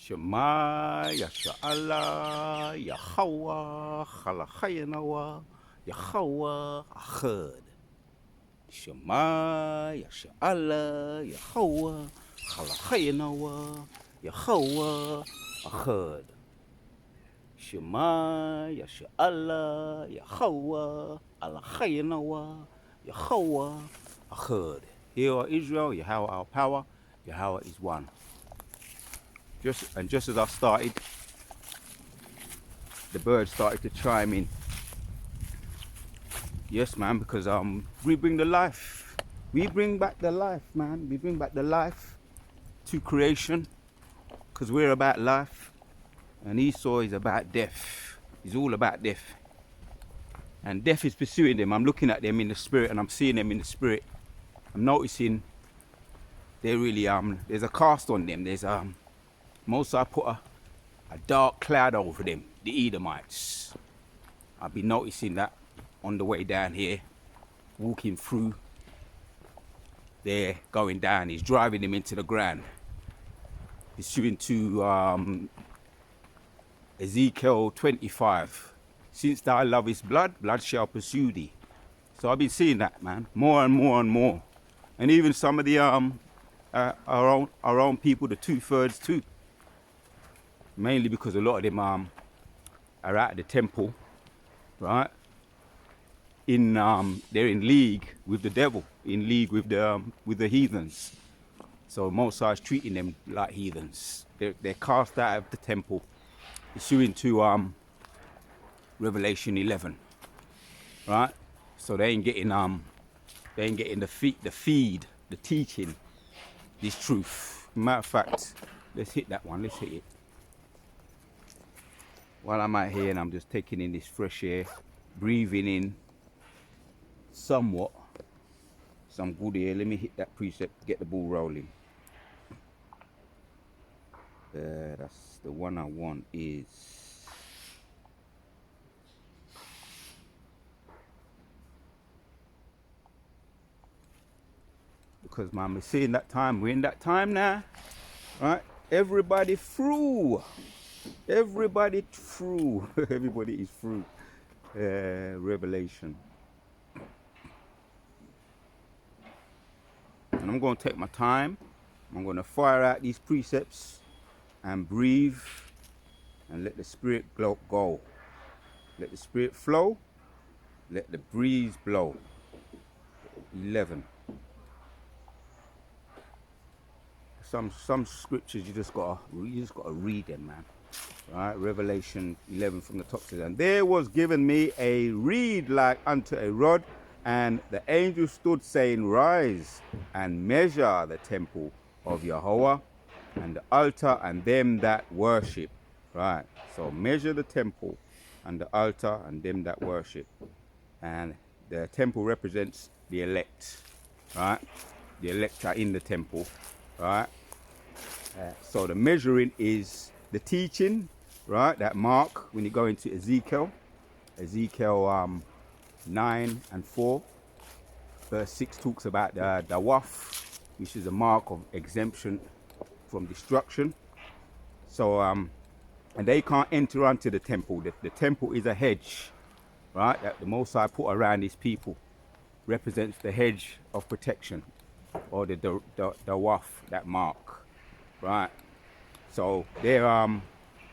Shema Yasha'Allah Yahawa Chalachayanawa Yahawa Achad. Shema Yasha'Allah Yahawa Chalachayanawa Yahawa Achad. Shema Yasha'Allah Yahawa Chalachayanawa Yahawa Achad. Hear, O Israel, Yahweh our power, Yahweh is one. Just as I started, the birds started to chime in. Yes, man, because we bring the life. We bring back the life, man. We bring back the life to creation, because we're about life, and Esau is about death. He's all about death, and death is pursuing them. I'm looking at them in the spirit, and I'm seeing them in the spirit. I'm noticing they really there's a cast on them. There's Mosai put a dark cloud over them, the Edomites. I've been noticing that on the way down here, walking through. They're going down. He's driving them into the ground. Pursuing to Ezekiel 25. Since thy love is blood, blood shall pursue thee. So I've been seeing that, man, more and more and more. And even some of the our own people, the 2/3 too. Mainly because a lot of them are at the temple, right? They're in league with the devil, in league with the heathens. So Mosai is treating them like heathens. They're cast out of the temple, pursuing to Revelation 11, right? So they ain't getting the feed, the teaching, this truth. Matter of fact, let's hit that one. Let's hit it. While I'm out here and I'm just taking in this fresh air, breathing in somewhat some good air. Let me hit that precept, get the ball rolling. That's the one I want is because man, we're seeing that time. We're in that time now, right? Everybody through. Everybody through. Everybody is through. Revelation. And I'm going to take my time. I'm going to fire out these precepts and breathe and let the spirit go. Let the spirit flow. Let the breeze blow. 11. Some scriptures you just gotta read them, man. Right, Revelation 11 from the top says, and there was given me a reed like unto a rod, and the angel stood saying, rise and measure the temple of Yahweh and the altar and them that worship. Right, so measure the temple and the altar and them that worship. And the temple represents the elect, right? The elect are in the temple, right? So the measuring is the teaching, right? That mark when you go into Ezekiel 9 and 4. Verse 6 talks about the waf, which is a mark of exemption from destruction. So and they can't enter onto the temple. The temple is a hedge, right? That the Mosai put around his people, represents the hedge of protection, or the waf, that mark, right? So they're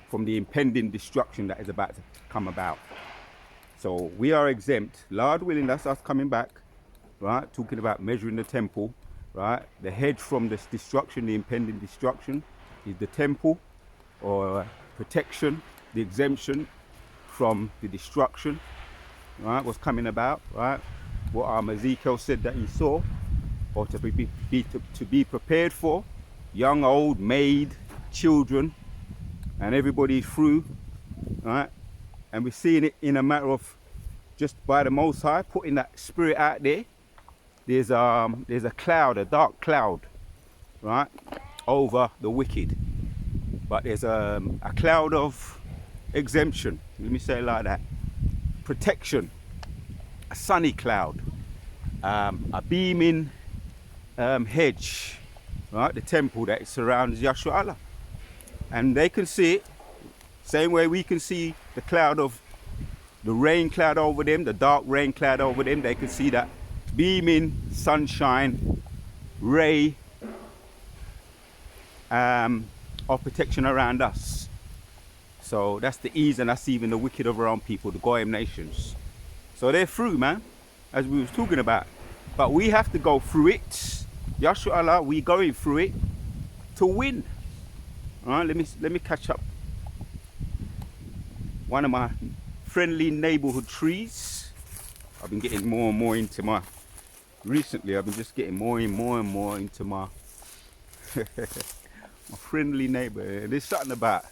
from the impending destruction that is about to come about. So we are exempt. Lord willing, that's us coming back, right? Talking about measuring the temple, right? The hedge from this destruction, the impending destruction, is the temple, or protection, the exemption from the destruction, right? What's coming about, right? What Ezekiel said that he saw, or to be prepared for, young, old, maid, children, and everybody through, right? And we're seeing it in a matter of just by the Most High putting that spirit out there. There's a cloud, a dark cloud, right, over the wicked. But there's a cloud of exemption. Let me say it like that. Protection, a sunny cloud, a beaming hedge, right? The temple that surrounds Yahshua Allah. and they can see it. Same way we can see the cloud of the rain cloud over them, the dark rain cloud over them. They can see that beaming sunshine ray of protection around us. So that's the ease, and that's even the wicked of our own people, the Goyim nations. So they're through, man, as we was talking about. But we have to go through it. Yashua Allah, we going through it to win. All right, let me catch up. One of my friendly neighborhood trees. I've been getting more and more into my. Recently, I've been just getting more and more into my my friendly neighbor. There's something about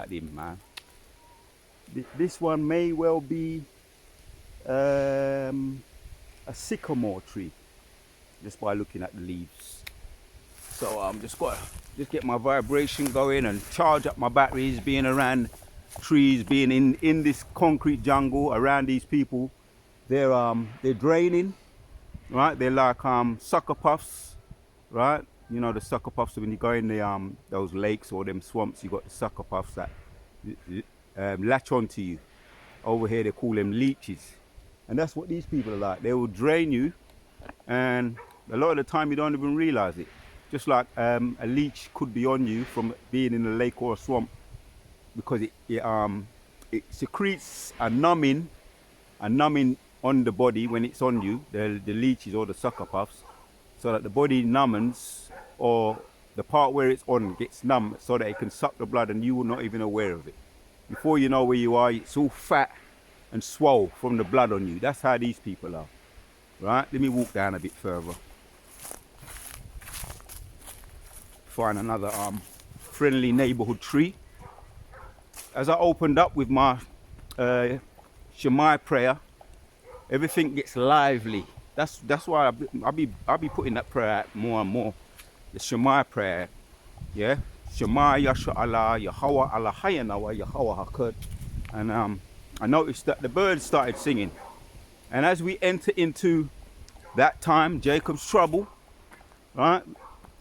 him, man. This one may well be a sycamore tree, just by looking at the leaves. So I'm just got to get my vibration going and charge up my batteries, being around trees, being in this concrete jungle around these people. They're draining, right? They're like sucker puffs, right? You know the sucker puffs, when you go in the those lakes or them swamps, you got the sucker puffs that latch onto you. Over here they call them leeches, and that's what these people are like. They will drain you, and a lot of the time you don't even realize it. Just like a leech could be on you from being in a lake or a swamp, because it secretes a numbing on the body when it's on you, the leeches or the sucker puffs, so that the body numbs, or the part where it's on gets numb, so that it can suck the blood and you are not even aware of it. Before you know where you are, it's all fat and swole from the blood on you. That's how these people are, right? Let me walk down a bit further. Find another friendly neighborhood tree. As I opened up with my Shemai prayer, everything gets lively. That's why I'll be putting that prayer out more and more. The Shemai prayer, yeah. Shema Yasha Allah, Yahweh Allah Hayanawa, Yahweh Hakad. And I noticed that the birds started singing. And as we enter into that time, Jacob's trouble, right?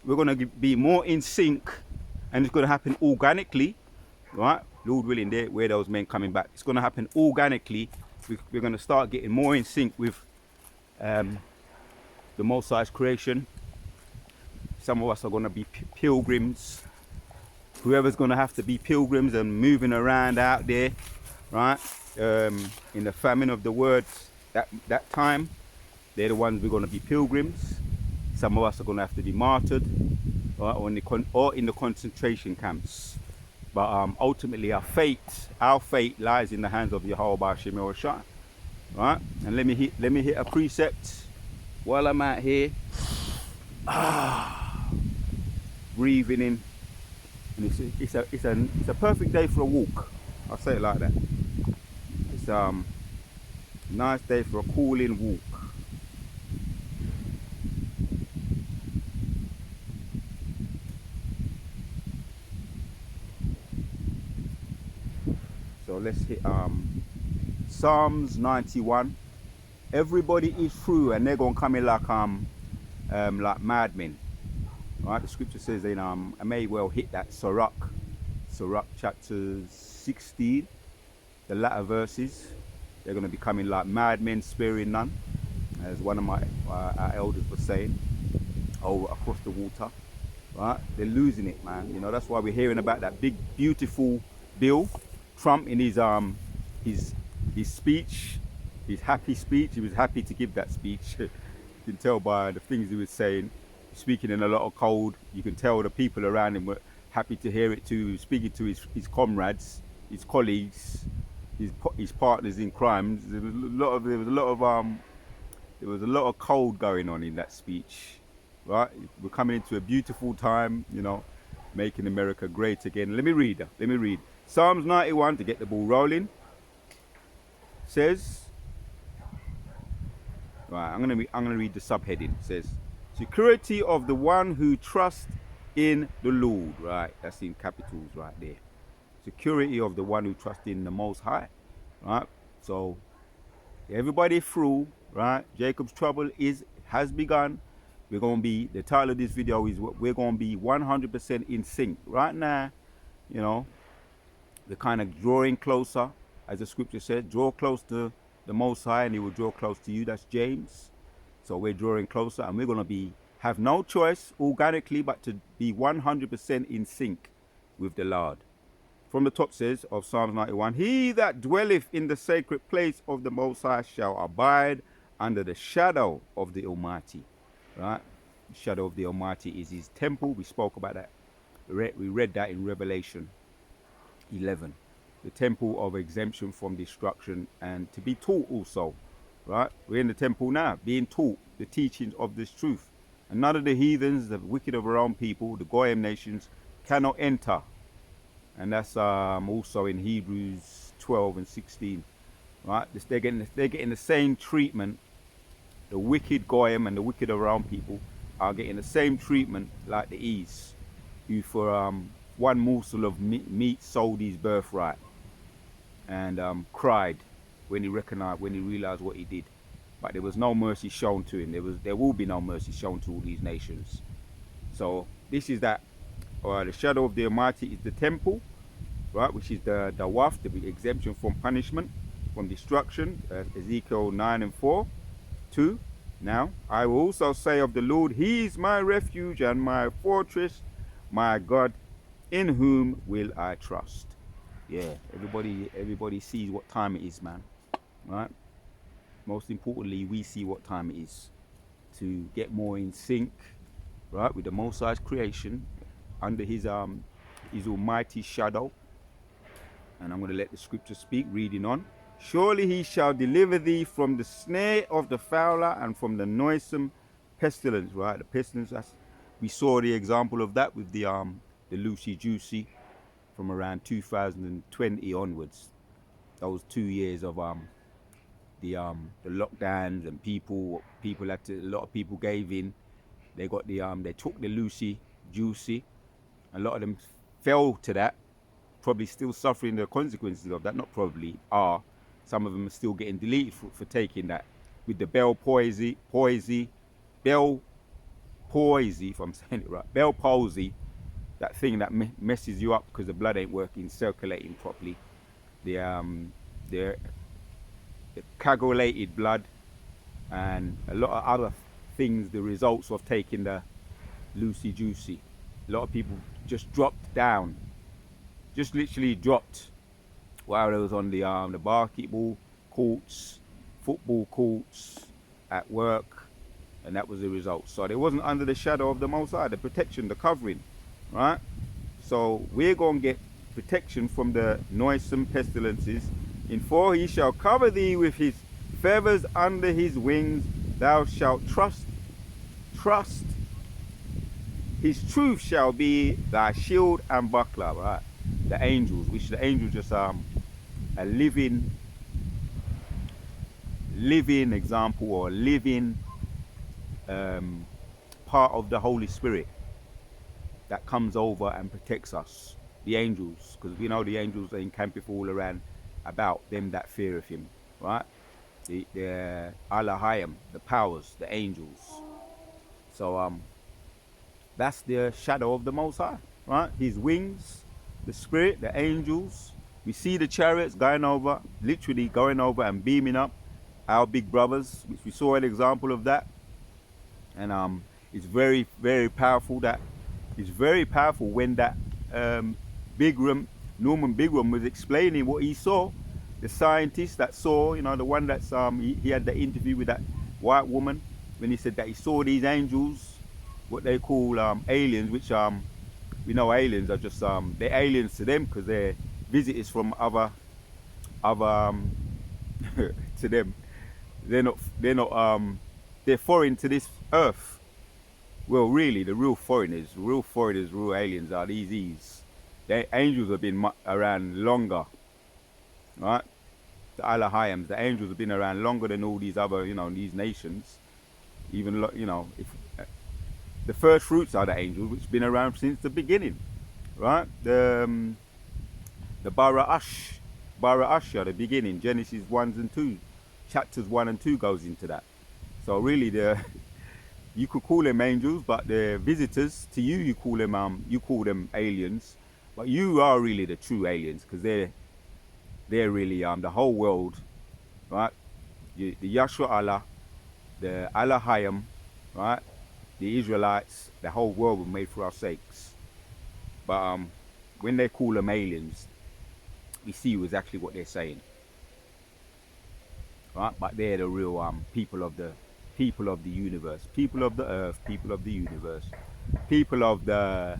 We're going to be more in sync, and it's going to happen organically, right? Lord willing, where those men coming back. It's going to happen organically. We're going to start getting more in sync with the Most High's creation. Some of us are going to be pilgrims. Whoever's going to have to be pilgrims and moving around out there, right? In the famine of the words, that time, they're the ones we're going to be pilgrims. Some of us are going to have to be martyred, right? or in the concentration camps. But ultimately, our fate lies in the hands of Yahawashi, right? And let me hit a precept while I'm out here. Breathing in, and it's a perfect day for a walk. I'll say it like that. It's a nice day for a cooling walk. So let's hit Psalms 91. Everybody is through, and they're gonna come in like madmen. Right? The scripture says in I may well hit that Sirach chapter 16, the latter verses. They're gonna be coming like madmen, sparing none, as one of our elders was saying over across the water. Right? They're losing it, man. You know, that's why we're hearing about that big, beautiful bill. Trump in his speech, his happy speech. He was happy to give that speech. You can tell by the things he was saying, speaking in a lot of code. You can tell the people around him were happy to hear it too. He was speaking to his comrades, his colleagues, his partners in crime. There was a lot of code going on in that speech. Right? We're coming into a beautiful time, you know, making America great again. Let me read. Psalms 91, to get the ball rolling, says, right, I'm gonna read the subheading. It says, security of the one who trusts in the Lord. Right, that's in capitals right there. Security of the one who trusts in the Most High. Right, so everybody through. Right, Jacob's trouble has begun. We're going to be, the title of this video is, we're going to be 100% in sync. Right now, you know, we're kind of drawing closer, as the scripture said, draw close to the Most High and he will draw close to you. That's James. So we're drawing closer, and we're going to have no choice organically but to be 100% in sync with the Lord. From the top says of Psalms 91, he that dwelleth in the sacred place of the Most High shall abide under the shadow of the Almighty. Right? The shadow of the Almighty is his temple. We spoke about that. We read that in Revelation 11. The temple of exemption from destruction, and to be taught also. Right? We're in the temple now, being taught the teachings of this truth. And none of the heathens, the wicked of our own people, the Goyim nations, cannot enter. And that's also in Hebrews 12 and 16. Right? They're getting the same treatment. The wicked Goyim and the wicked of our own people are getting the same treatment like the East, who for one morsel of meat sold his birthright and cried when he realized what he did. But there was no mercy shown to him. There will be no mercy shown to all these nations. So this is that, the shadow of the Almighty is the temple, right, which is the waf, the exemption from punishment, from destruction, Ezekiel 9 and 4. 2. Now, I will also say of the Lord, he is my refuge and my fortress, my God, in whom will I trust. Yeah, everybody sees what time it is, man. Right? Most importantly, we see what time it is to get more in sync, right, with the Most High's creation under his almighty shadow. And I'm going to let the scripture speak, reading on. Surely he shall deliver thee from the snare of the fowler and from the noisome pestilence. Right, the pestilence. We saw the example of that with the Lucy Juicy from around 2020 onwards. Those 2 years of the lockdowns, and people had to. A lot of people gave in. They got they took the Lucy Juicy. A lot of them fell to that. Probably still suffering the consequences of that. Not probably are. Some of them are still getting deleted for taking that. With the Bell palsy, if I'm saying it right, Bell palsy, that thing that messes you up because the blood ain't working, circulating properly. The coagulated blood, and a lot of other things, the results of taking the Lucy Juicy. A lot of people just dropped down, just literally dropped while they was on the basketball courts, football courts, at work, and that was the result. So they wasn't under the shadow of the Most High, the protection, the covering, right? So we're going to get protection from the noisome pestilences. In 4, he shall cover thee with his feathers, under his wings thou shalt trust. His truth shall be thy shield and buckler, right? The angels, which the angels just a living example, or living part of the Holy Spirit that comes over and protects us. The angels, because we know the angels are encampeth all around about them that feareth him, right? The Alahayim, the powers, the angels. So that's the shadow of the Most High, right? His wings, the spirit, the angels. We see the chariots going over, literally going over and beaming up our big brothers, which we saw an example of that. And it's very, very powerful. It's very powerful when that Norman Bigram was explaining what he saw. The scientist that saw, the one that's he had the interview with that white woman, when he said that he saw these angels, what they call aliens, which we know aliens are just they're aliens to them because they're visitors from other to them. They're foreign to this earth. Well, really, the real foreigners, real aliens are these. The angels have been around longer, right? The Alahayims, the angels have been around longer than all these other, these nations. Even, if the first fruits are the angels, which have been around since the beginning, right? The Bara'asha, the beginning, Genesis 1 and 2, chapters 1 and 2 goes into that. So really, you could call them angels, but they're visitors to you. You call them aliens, but you are really the true aliens, because they're really the whole world, right? The Yashua Allah, the Alahayim, right? The Israelites, the whole world was made for our sakes. But when they call them aliens, we see exactly what they're saying, right? But they're the real people of the universe, people of the earth, people of the universe, people of the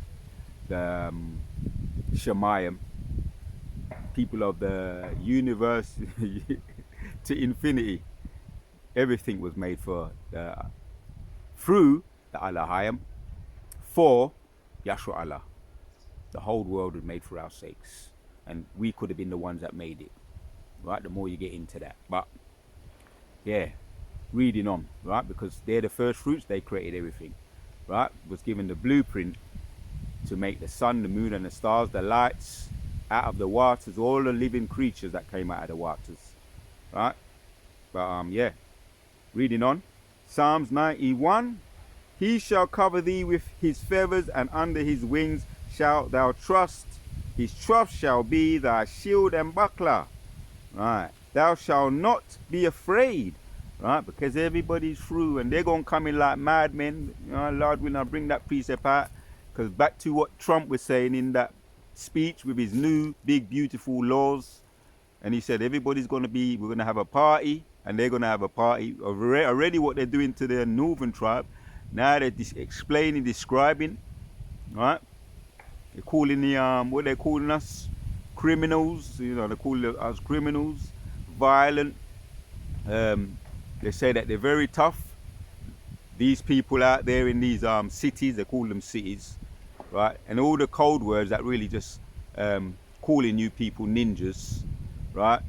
Shemayim, people of the universe to infinity. Everything was made for through the Alahayim, for Yashua Allah. The whole world was made for our sakes, and we could have been the ones that made it, right? The more you get into that, but yeah, reading on, right? Because they're the first fruits. They created everything, right? Was given the blueprint to make the sun, the moon, and the stars, the lights, out of the waters, all the living creatures that came out of the waters, right? But yeah, reading on, Psalms 91. He shall cover thee with his feathers, and under his wings shalt thou trust. His trust shall be thy shield and buckler. Right. Thou shalt not be afraid. Right. Because everybody's through, and they're going to come in like madmen. Lord will not bring that precept out. Because back to what Trump was saying in that speech with his new big beautiful laws. And he said everybody's going to be, we're going to have a party, and they're going to have a party. Already what they're doing to the northern tribe. Now they're explaining, describing, right? They're calling what they're calling us, criminals. They call us criminals, violent. They say that they're very tough. These people out there in these cities, they call them cities, right? And all the code words that really just calling you people ninjas, right?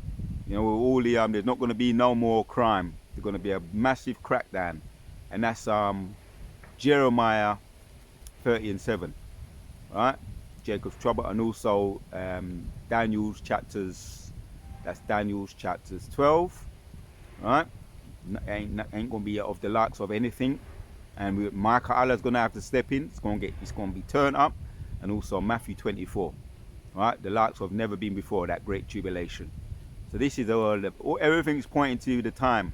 All the there's not going to be no more crime. There's going to be a massive crackdown, and that's Jeremiah 30:7, right? Jacob's trouble, and also Daniel's chapters. That's Daniel's chapters 12, right? Ain't gonna be of the likes of anything, and Micah Allah's gonna have to step in. It's gonna be turned up, and also Matthew 24, right? The likes of never been before, that great tribulation. So this is everything's pointing to the time.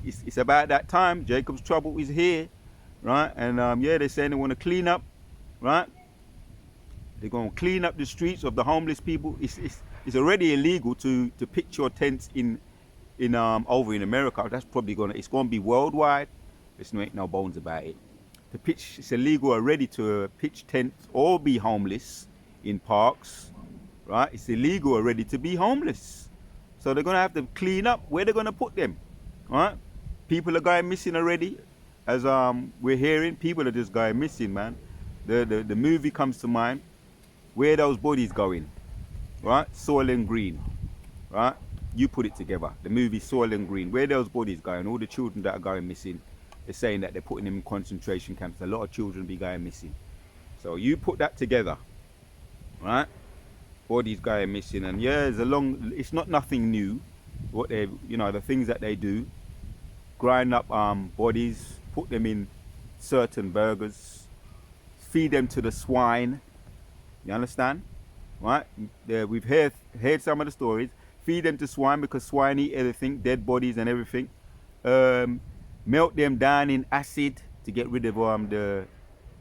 It's about that time. Jacob's trouble is here. Right, and yeah, they're saying they want to clean up, right? They're going to clean up the streets of the homeless people. It's already illegal to pitch your tents in over in America. That's probably it's going to be worldwide. There's no bones about it. It's illegal already to pitch tents or be homeless in parks, right? It's illegal already to be homeless. So they're going to have to clean up where they're going to put them, right? People are going missing already. As we're hearing, people are just going missing, man. The movie comes to mind. Where are those bodies going? Right? Soil and Green. Right? You put it together. The movie Soil and Green. Where are those bodies going? All the children that are going missing. They're saying that they're putting them in concentration camps. A lot of children be going missing. So you put that together. Right? Bodies going missing. And yeah, it's not nothing new. What they, the things that they do. Grind up bodies. Put them in certain burgers, feed them to the swine. You understand? Right? We've heard some of the stories. Feed them to swine because swine eat everything, dead bodies and everything. Melt them down in acid to get rid of the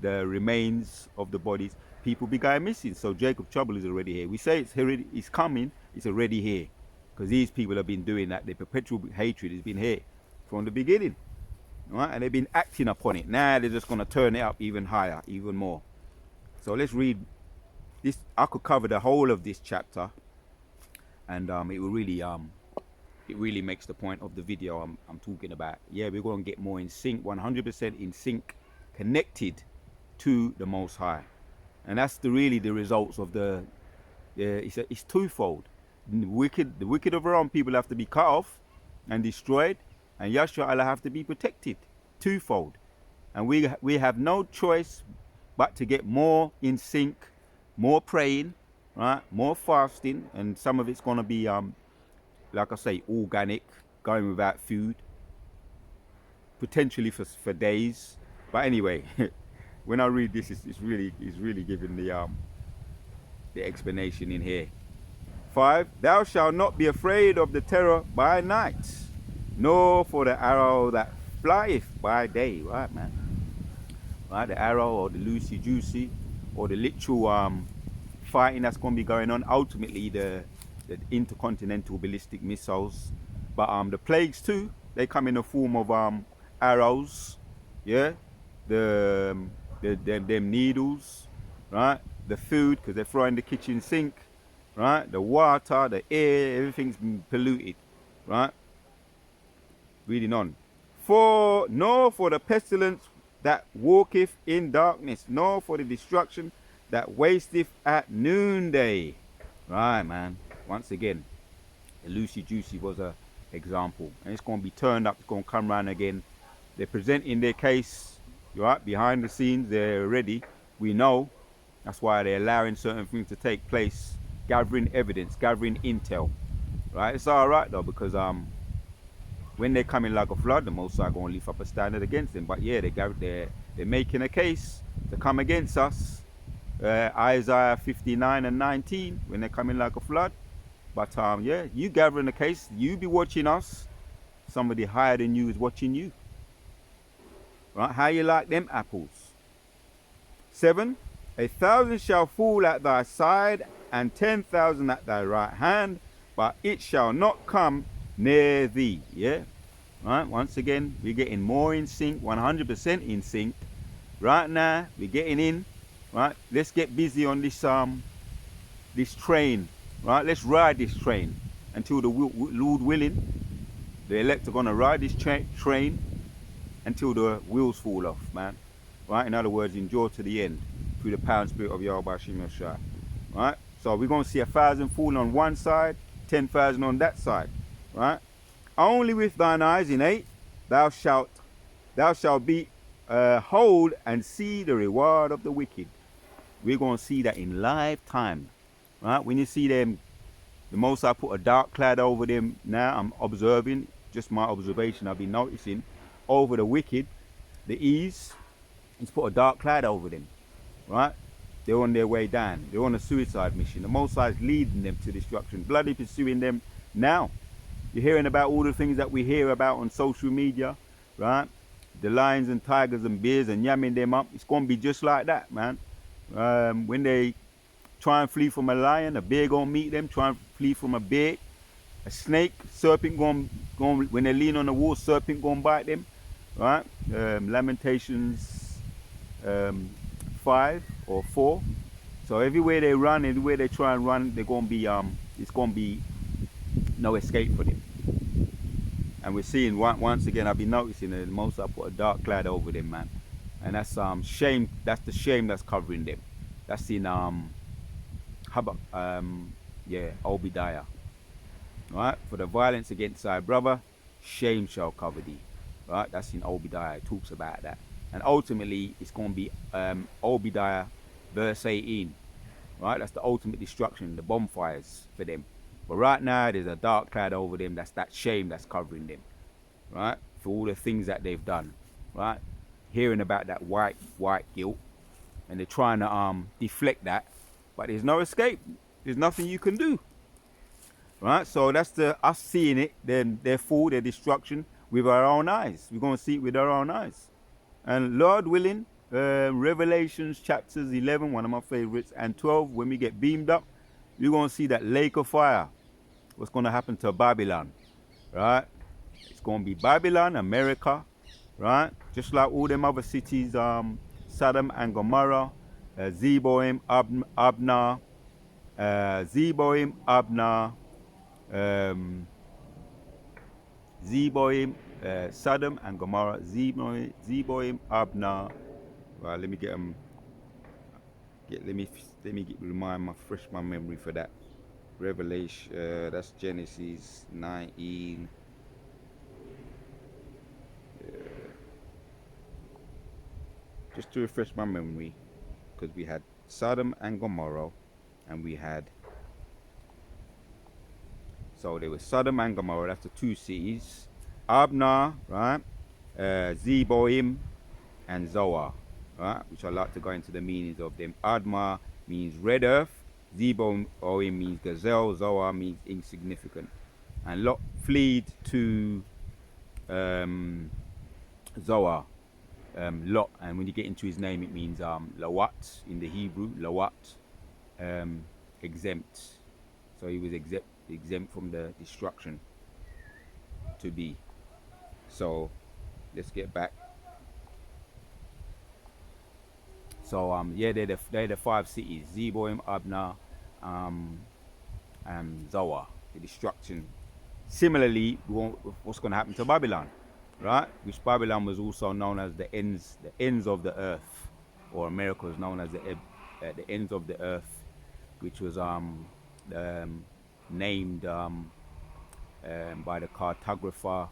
remains of the bodies. People be going missing. So Jacob's trouble is already here. We say it's coming. It's already here because these people have been doing that. The perpetual hatred has been here from the beginning. Right? And they've been acting upon it. Now they're just going to turn it up even higher, even more. So let's read this. I could cover the whole of this chapter, and it really makes the point of the video I'm talking about. Yeah, we're going to get more in sync, 100% in sync, connected to the Most High, and that's really the results of it's twofold. The wicked of our own people have to be cut off and destroyed. And Yashua Allah have to be protected, twofold. And we have no choice but to get more in sync, more praying, right? More fasting, and some of it's gonna be like I say, organic, going without food, potentially for days, But anyway, when I read this, it's really giving the explanation in here. 5. Thou shalt not be afraid of the terror by night, nor for the arrow that flieth by day. Right, man. Right, the arrow or the loosey juicy or the literal fighting that's going to be going on. Ultimately, the intercontinental ballistic missiles, but the plagues too. They come in the form of arrows, yeah, them needles, right? The food because they're throwing the kitchen sink, right? The water, the air, everything's been polluted, right? Reading on. Nor for the pestilence that walketh in darkness, nor for the destruction that wasteth at noonday. Right, man. Once again, the Lucy Juicy was a example, and it's going to be turned up. It's going to come around again. They're presenting their case, right, behind the scenes. They're ready. We know that's why they're allowing certain things to take place, gathering evidence, gathering intel. Right, it's all right though, because when they're coming like a flood, the Most High going to lift up a standard against them. But yeah, they're making a case to come against us. Isaiah 59 and 19, when they're coming like a flood. But yeah, you gathering a case, you be watching us. Somebody higher than you is watching you. Right? How you like them apples? 7. 1,000 shall fall at thy side, and 10,000 at thy right hand, but it shall not come near thee. Yeah. Right. Once again, we're getting more in sync, 100% in sync. Right now, we're getting in. Right. Let's get busy on this train. Right. Let's ride this train until the Lord willing. The elect are gonna ride this train until the wheels fall off, man. Right. In other words, endure to the end through the power and spirit of Yahawashi. Right. So we're gonna see 1,000 falling on one side, 10,000 on that side. Right. Only with thine eyes in 8 thou shalt be hold and see the reward of the wicked. We're going to see that in lifetime. Right? When you see them, the Most High put a dark cloud over them. Now I'm observing, just my observation, I've been noticing over the wicked, the ease, he's put a dark cloud over them. Right? They're on their way down. They're on a suicide mission. The Most High is leading them to destruction, bloody pursuing them now. You're hearing about all the things that we hear about on social media, right? The lions and tigers and bears and yamming them up. It's going to be just like that, man. When they try and flee from a lion, a bear going to meet them. Try and flee from a bear, a snake, serpent going when they lean on the wall, serpent going to bite them, right? Lamentations 5 or 4. So everywhere they run, everywhere they try and run, they're going to be it's going to be no escape for them. And we're seeing once again, I've been noticing that the Most High put a dark cloud over them, man. And that's shame. That's the shame that's covering them. That's in Obadiah. Right? For the violence against thy brother, shame shall cover thee. Right? That's in Obadiah. It talks about that. And ultimately, it's going to be Obadiah verse 18. Right? That's the ultimate destruction, the bonfires for them. But right now, there's a dark cloud over them. That's that shame that's covering them, right? For all the things that they've done, right? Hearing about that white guilt, and they're trying to deflect that, but there's no escape. There's nothing you can do, right? So that's us seeing it, then their fall, their destruction with our own eyes. We're going to see it with our own eyes, and Lord willing, Revelations chapters 11, one of my favorites, and 12, when we get beamed up, we're going to see that lake of fire. What's going to happen to Babylon, right? It's going to be Babylon, America, right? Just like all them other cities, Sodom and Gomorrah, Zeboim, Abna, Zeboim, Abna, Zeboim, Sodom and Gomorrah, Zeboim, Abna. Well, let me get them. Let me refresh my memory for that. Revelation, that's Genesis 19. Just to refresh my memory, because we had Sodom and Gomorrah, and we had, so there was Sodom and Gomorrah, that's the two cities, Abna, right, Zeboim, and Zoar, right? Which I like to go into the meanings of them. Adma means red earth, Zeboim means gazelle, Zoar means insignificant. And Lot fled to Zoar, Lot, and when you get into his name, it means Lawat in the Hebrew, Lawat, exempt. So he was exempt from the destruction to be. So let's get back. So yeah, they're the 5 cities: Zeboim, Abna, and Zoar. The destruction. Similarly, what's going to happen to Babylon, right? Which Babylon was also known as the ends of the earth, or America was known as the ends of the earth, which was named by the cartographer.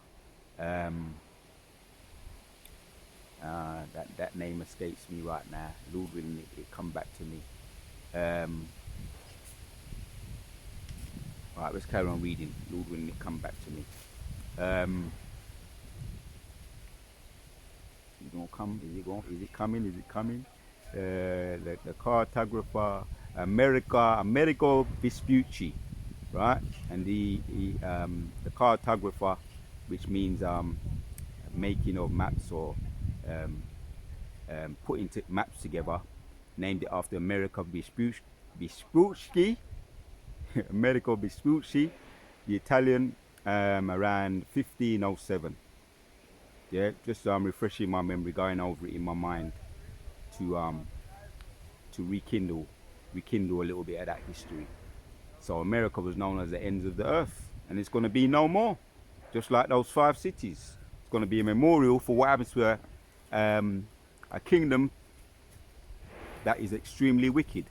That name escapes me right now. Lord willing, it come back to me. All right, let's carry on reading. Lord willing, it come back to me. Is it gonna come? Is it coming? Is it coming? The cartographer, Americo Vespucci, right? And the cartographer, which means making of maps or putting maps together, named it after Americo Vespucci, Americo Vespucci, the Italian, around 1507. Yeah, just refreshing my memory, going over it in my mind to rekindle a little bit of that history. So America was known as the ends of the earth, and it's going to be no more. Just like those 5 cities, it's going to be a memorial for what happens to a kingdom that is extremely wicked.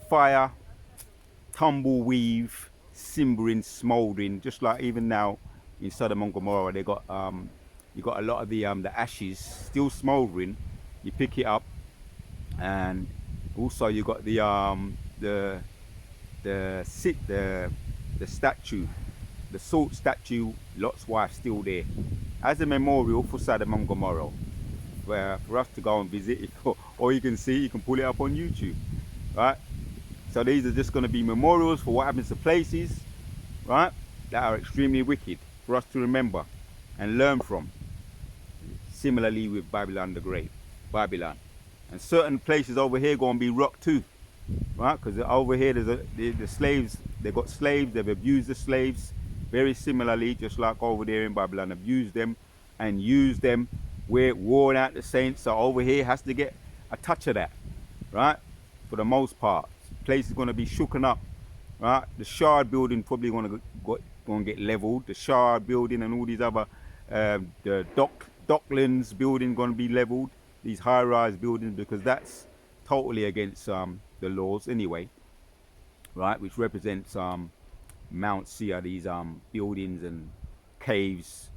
Fire, tumbleweave, simmering, smouldering, just like even now in Sodom and Gomorrah, they got you got a lot of the ashes still smouldering. You pick it up, and also you got the statue, the salt statue, Lot's wife, still there as a memorial for Sodom and Gomorrah, where for us to go and visit, or you can see, you can pull it up on YouTube, right? So these are just going to be memorials for what happens to places, right, that are extremely wicked, for us to remember and learn from. Similarly with Babylon the Great, Babylon, and certain places over here going to be rocked too, right? Because over here there's the slaves. They got slaves. They've abused the slaves very similarly, just like over there in Babylon, abused them and used them, where worn out the saints. So over here has to get a touch of that, right? For the most part, place is going to be shooken up, right? The Shard building probably going to get leveled. The Shard building and all these other the Docklands building going to be leveled. These high-rise buildings, because that's totally against the laws anyway, right? Which represents Mount Sia, these buildings and caves,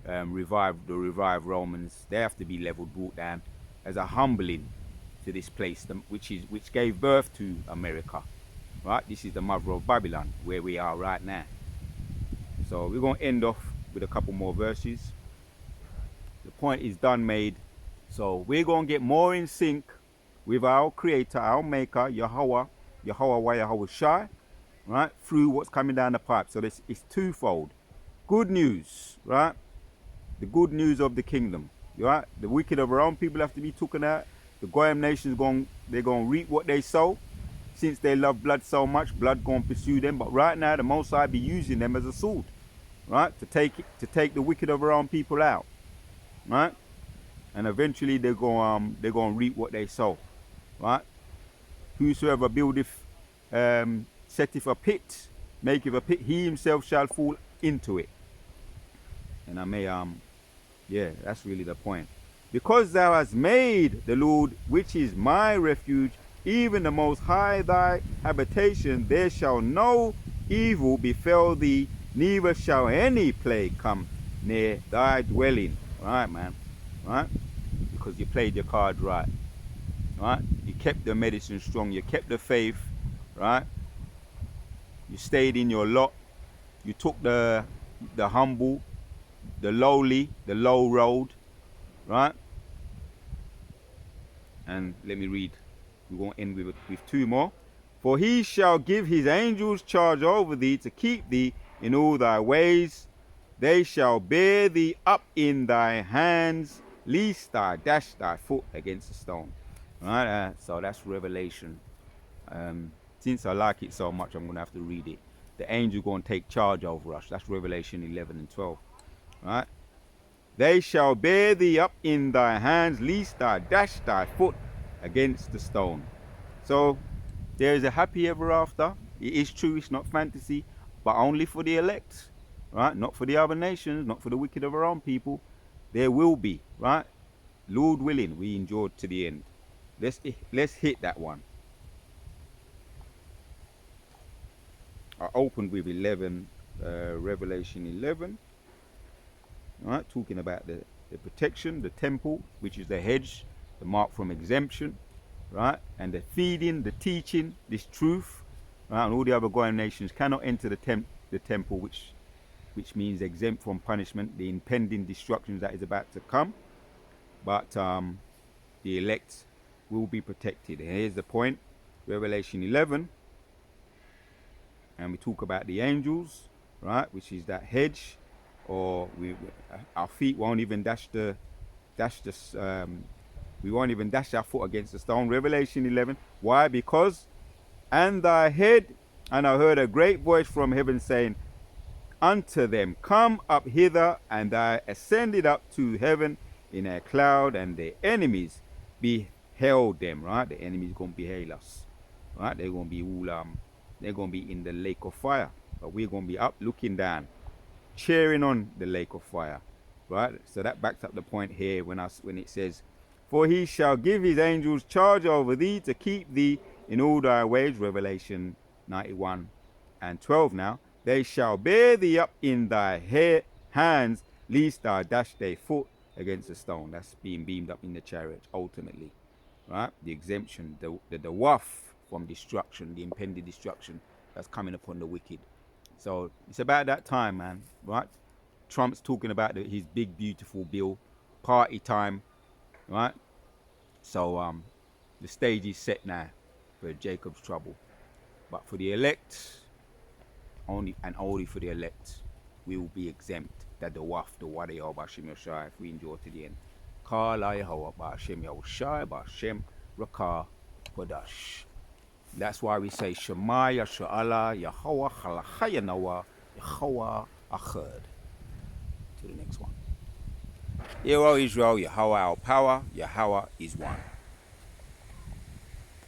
revived Romans. They have to be leveled, brought down as a humbling to this place, which gave birth to America, right? This is the mother of Babylon, where we are right now. So we're going to end off with a couple more verses. The point is done made. So we're going to get more in sync with our creator, our maker, Yahawashi, right? Through what's coming down the pipe. So this is twofold. Good news, right? The good news of the kingdom, right? The wicked of our own people have to be taken out. The Goyim nations they're going to reap what they sow. Since they love blood so much, blood going to pursue them. But right now, the Most High be using them as a sword, right? To take the wicked of our own people out, right? And eventually they're going to reap what they sow, right? Whosoever buildeth, setteth a pit, maketh a pit, he himself shall fall into it. And I may, yeah, that's really the point. Because thou hast made the Lord, which is my refuge, even the Most High thy habitation, there shall no evil befall thee, neither shall any plague come near thy dwelling. Right, man? Right? Because you played your card right. Right? You kept the medicine strong. You kept the faith. Right? You stayed in your lot. You took the humble, the lowly, the low road. Right? And let me read. We won't end with two more. For he shall give his angels charge over thee to keep thee in all thy ways. They shall bear thee up in thy hands, lest thou dash thy foot against a stone. All right, so that's Revelation. Since I like it so much, I'm going to have to read it. The angel going to take charge over us. That's Revelation 11 and 12. All right. They shall bear thee up in thy hands, lest thou dash thy foot against the stone. So there is a happy ever after. It is true, it's not fantasy, but only for the elect, right? Not for the other nations, not for the wicked of our own people. There will be, right? Lord willing, we endure to the end. Let's hit that one. I opened with 11, Revelation 11, right? Talking about the protection, the temple, which is the hedge, the mark from exemption, right? And the feeding, the teaching, this truth, right? And all the other goyim nations cannot enter the temple, which means exempt from punishment, the impending destructions that is about to come. But the elect will be protected. And here's the point, Revelation 11, and we talk about the angels, right? Which is that hedge, or our feet won't even we won't even dash our foot against the stone. Revelation 11. Why? Because, and thy head, and I heard a great voice from heaven saying unto them, come up hither, and I ascended up to heaven in a cloud, and their enemies beheld them, right? The enemies gonna beheld us, right? They're gonna be all they're gonna be in the lake of fire, but we're gonna be up looking down, cheering on the lake of fire, right? So that backs up the point here when it says, for he shall give his angels charge over thee to keep thee in all thy ways. Revelation 91 and 12 now. They shall bear thee up in thy hands, lest thou dash thy foot against a stone. That's being beamed up in the chariot, ultimately, right? The exemption, the waff from destruction, the impending destruction that's coming upon the wicked. So it's about that time, man, right? Trump's talking about his big, beautiful bill, party time, right? So the stage is set now for Jacob's trouble. But for the elect, only for the elect, we will be exempt. That the waf, the wadi Yahawashi Yahawashi, if we endure to the end. Kala Yahawa Ba'ashem Yahawashi Ba'ashem Rakah Kodash. That's why we say Shema Yasha'ala Yahawa Chalachayanawa Yahawa Achad. To the next one. Hear, O Israel, Yahweh our power, Yahweh is one.